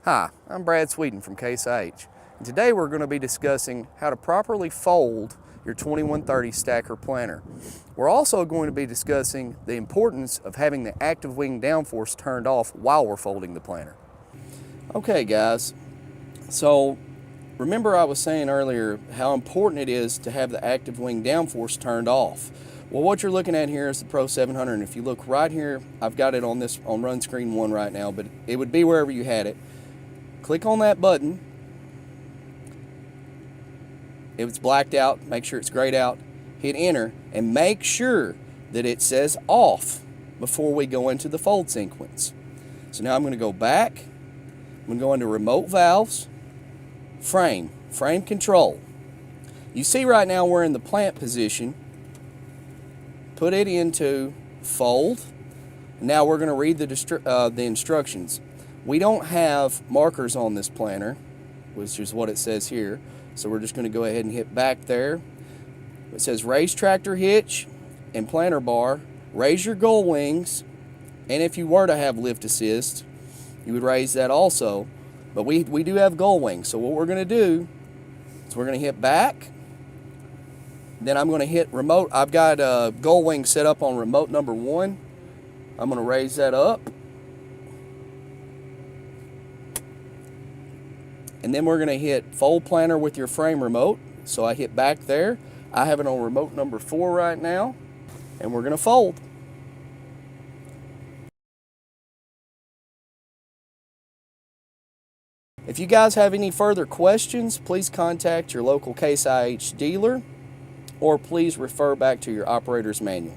Hi, I'm Brad Sweden from Case IH, and today we're going to be discussing how to properly fold your 2130 stacker planter. We're also going to be discussing the importance of having the active wing downforce turned off while we're folding the planter. Okay guys, so remember I was saying earlier how important it is to have the active wing downforce turned off. Well, what you're looking at here is the Pro 700, and if you look right here, I've got it on run screen 1 right now, but it would be wherever you had it. Click on that button. If it's blacked out, make sure it's grayed out. Hit enter and make sure that it says off before we go into the fold sequence. So now I'm going to go back. I'm going to go into remote valves, frame control. You see right now we're in the plant position. Put it into fold. Now we're going to read the instructions. We don't have markers on this planter, which is what it says here. So we're just going to go ahead and hit back there. It says raise tractor hitch and planter bar, raise your gull wings, and if you were to have lift assist, you would raise that also. But we do have gull wings. So what we're going to do is we're going to hit back. Then I'm going to hit remote. I've got gull wing set up on remote number 1. I'm going to raise that up. And then we're going to hit fold planter with your frame remote. So I hit back there. I have it on remote number 4 right now. And we're going to fold. If you guys have any further questions, please contact your local Case IH dealer, or please refer back to your operator's manual.